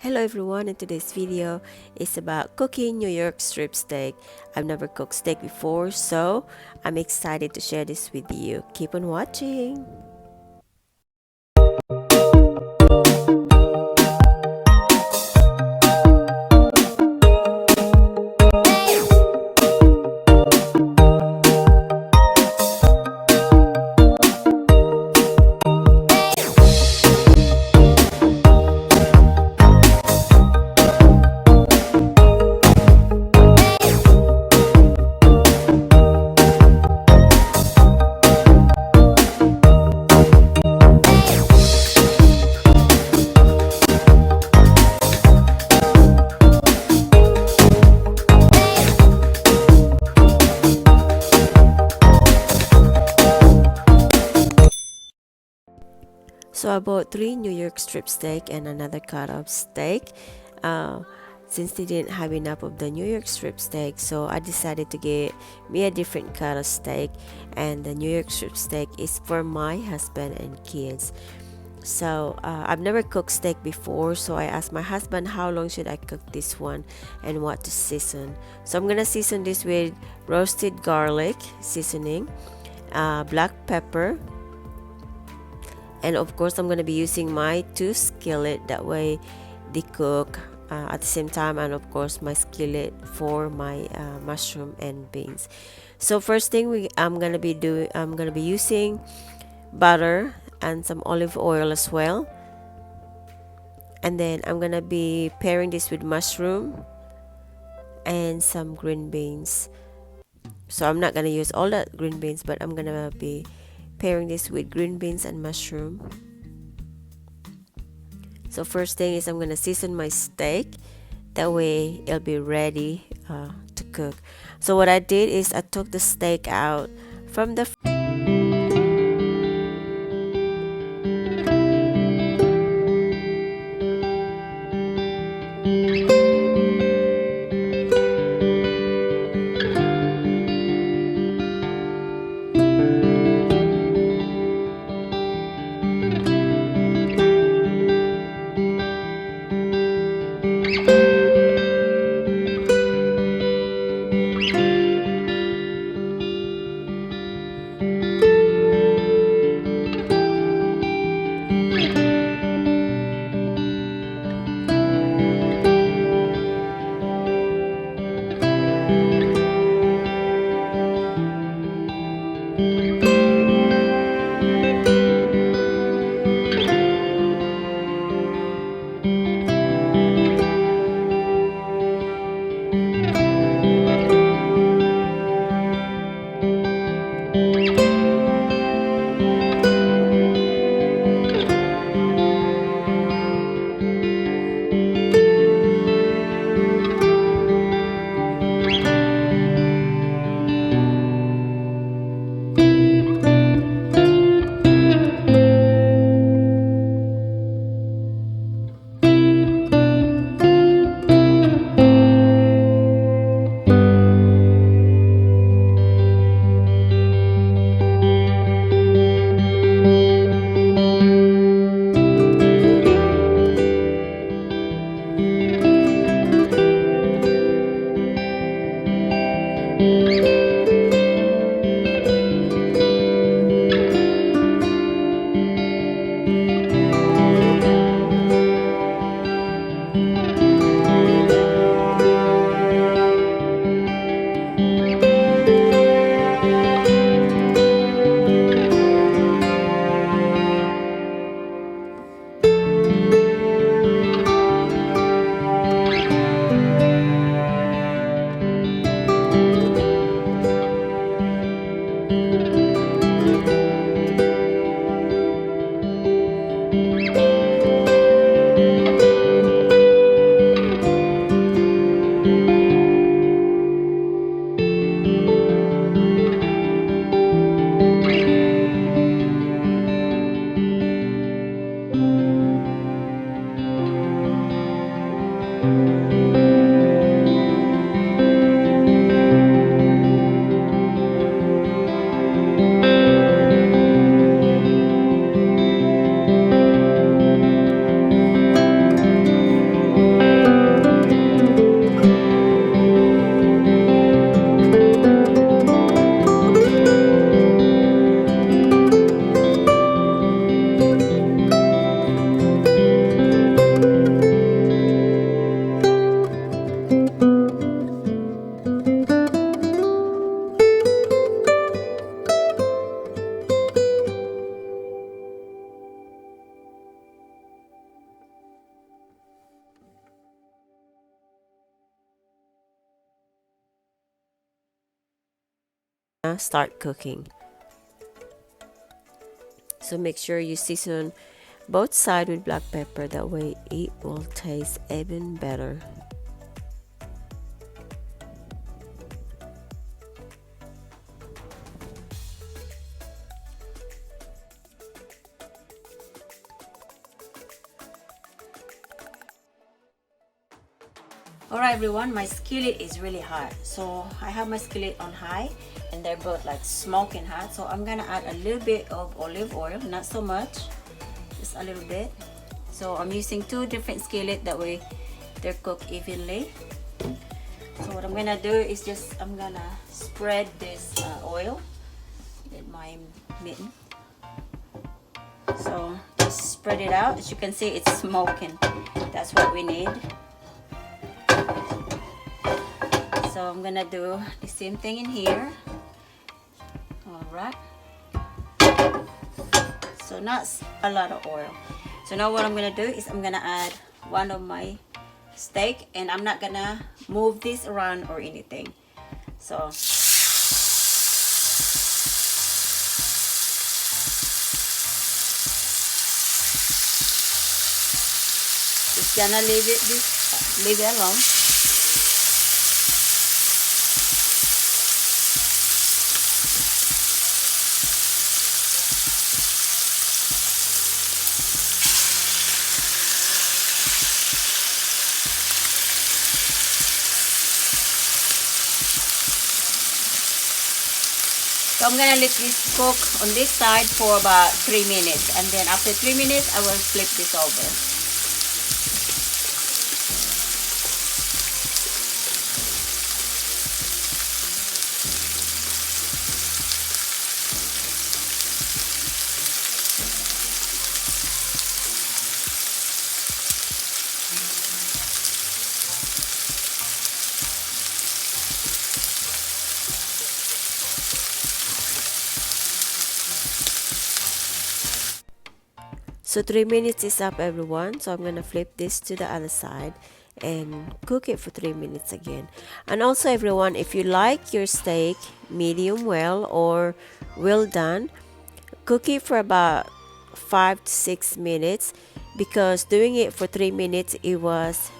Hello everyone, in today's video is about cooking New York strip steak. I've never cooked steak before, so I'm excited to share this with you. Keep on watching. So I bought 3 New York strip steak and another cut of steak. Uh, since they didn't have enough of the New York strip steak, so I decided to get me a different cut of steak. And the New York strip steak is for my husband and kids. So I've never cooked steak before, so I asked my husband how long should I cook this one and what to season. So I'm gonna season this with roasted garlic seasoning, black pepper, and of course I'm gonna be using my 2 skillet, that way they cook at the same time, and of course my skillet for my mushroom and beans. So first thing I'm gonna be using butter and some olive oil as well, and then I'm gonna be pairing this with mushroom and some green beans. So I'm not gonna use all that green beans, but I'm gonna be pairing this with green beans and mushroom. So first thing is I'm gonna season my steak, that way it'll be ready to cook. So what I did is I took the steak out from the start cooking. So make sure you season both sides with black pepper, that way it will taste even better. Alright everyone, my skillet is really hot, so I have my skillet on high and they're both like smoking hot. So I'm gonna add a little bit of olive oil, not so much, just a little bit. So I'm using two different skillets, that way they're cooked evenly. So what I'm gonna do is just I'm gonna spread this oil with my mitten. So just spread it out. As you can see, it's smoking. That's what we need. So I'm gonna do the same thing in here. Alright. So not a lot of oil. So now what I'm gonna do is I'm gonna add one of my steak, and I'm not gonna move this around or anything. So just gonna leave it alone. So I'm gonna let this cook on this side for about 3 minutes, and then after 3 minutes I will flip this over. So 3 minutes is up everyone, so I'm gonna flip this to the other side and cook it for 3 minutes again. And also everyone, if you like your steak medium well or well done, cook it for about 5 to 6 minutes, because doing it for 3 minutes it was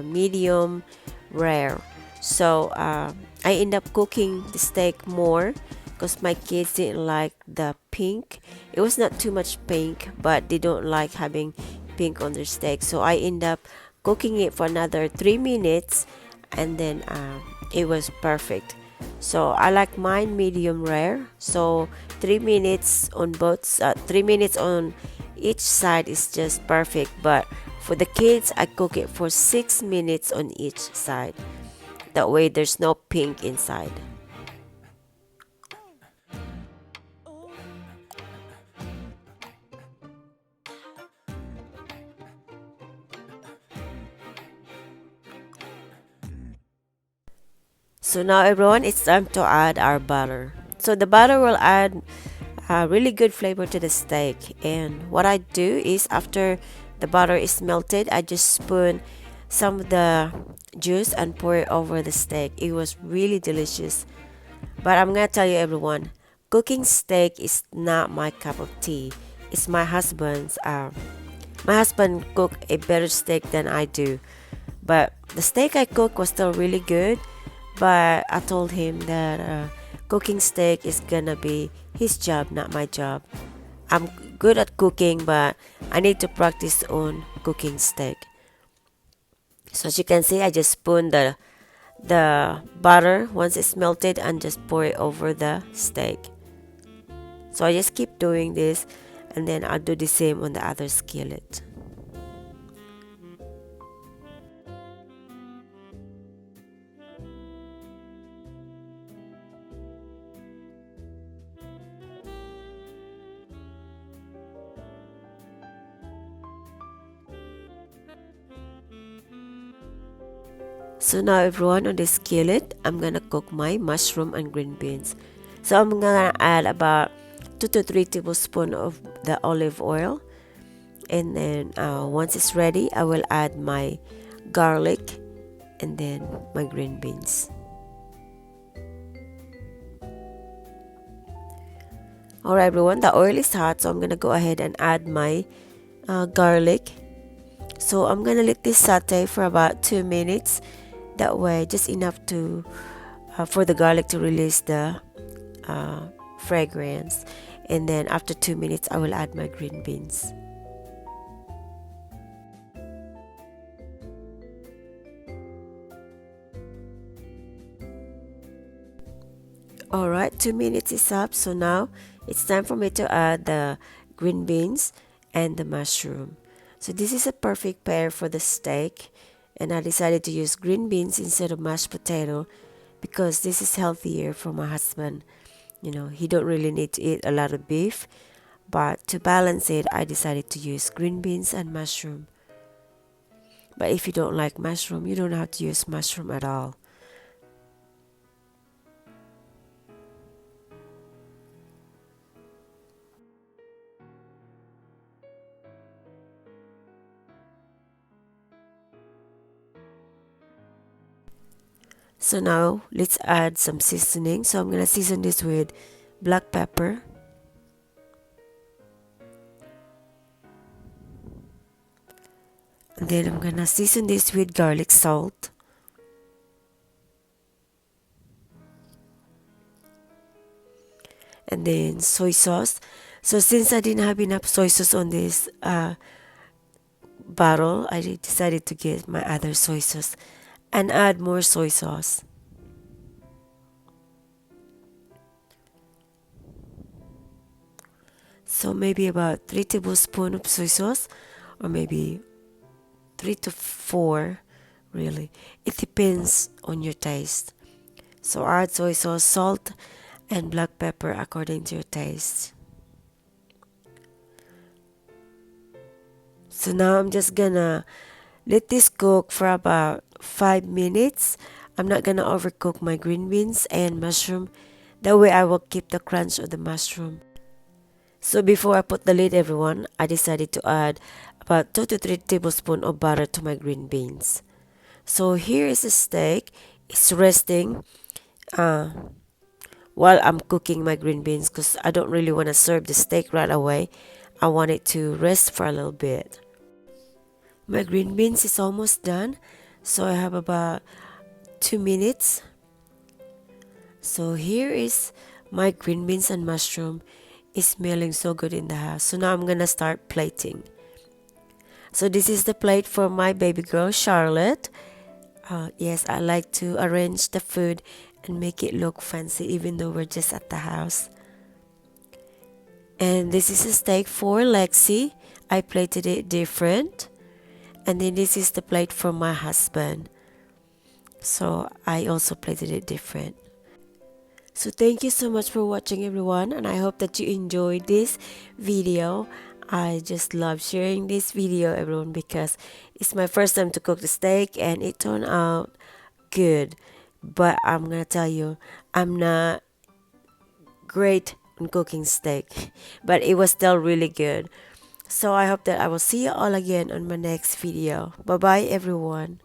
medium rare. So I end up cooking the steak more because my kids didn't like the pink. It was not too much pink, but they don't like having pink on their steak. So I end up cooking it for another 3 minutes, and then it was perfect. So I like mine medium rare. So 3 minutes on 3 minutes on each side is just perfect. But for the kids, I cook it for 6 minutes on each side. That way there's no pink inside. So now everyone, it's time to add our butter. So the butter will add a really good flavor to the steak. And what I do is after the butter is melted, I just spoon some of the juice and pour it over the steak. It was really delicious. But I'm gonna tell you everyone, cooking steak is not my cup of tea. It's my husband's. My husband cook a better steak than I do. But the steak I cooked was still really good. But I told him that cooking steak is gonna be his job, not my job. I'm good at cooking, but I need to practice on cooking steak. So as you can see, I just spoon the butter once it's melted and just pour it over the steak. So I just keep doing this, and then I'll do the same on the other skillet. So now everyone, on the skillet, I'm gonna cook my mushroom and green beans. So I'm gonna add about 2 to 3 tablespoons of the olive oil, and then once it's ready, I will add my garlic and then my green beans. Alright everyone, the oil is hot, so I'm gonna go ahead and add my garlic. So I'm gonna let this saute for about 2 minutes. That way, just enough to for the garlic to release the fragrance. And then after 2 minutes, I will add my green beans. Alright, 2 minutes is up. So now it's time for me to add the green beans and the mushroom. So this is a perfect pair for the steak. And I decided to use green beans instead of mashed potato because this is healthier for my husband. You know, he don't really need to eat a lot of beef. But to balance it, I decided to use green beans and mushroom. But if you don't like mushroom, you don't have to use mushroom at all. So now let's add some seasoning. So I'm gonna season this with black pepper, and then I'm gonna season this with garlic salt, and then soy sauce. So since I didn't have enough soy sauce on this bottle, I decided to get my other soy sauce and add more soy sauce. So maybe about 3 tablespoons of soy sauce, or maybe 3 to 4, really. It depends on your taste. So add soy sauce, salt, and black pepper according to your taste. So now I'm just gonna let this cook for about 5 minutes. I'm not gonna overcook my green beans and mushroom. That way I will keep the crunch of the mushroom. So before I put the lid everyone, I decided to add about 2 to 3 tablespoons of butter to my green beans. So here is the steak. It's resting while I'm cooking my green beans because I don't really want to serve the steak right away. I want it to rest for a little bit. My green beans is almost done. So I have about 2 minutes. So here is my green beans and mushroom. It's smelling so good in the house. So now I'm gonna start plating. So this is the plate for my baby girl Charlotte. Yes, I like to arrange the food and make it look fancy even though we're just at the house. And this is a steak for Lexi. I plated it different. And then this is the plate for my husband. So I also plated it different. So thank you so much for watching everyone, and I hope that you enjoyed this video. I just love sharing this video everyone because it's my first time to cook the steak and it turned out good. But I'm gonna tell you, I'm not great on cooking steak, but it was still really good. So I hope that I will see you all again on my next video. Bye bye everyone.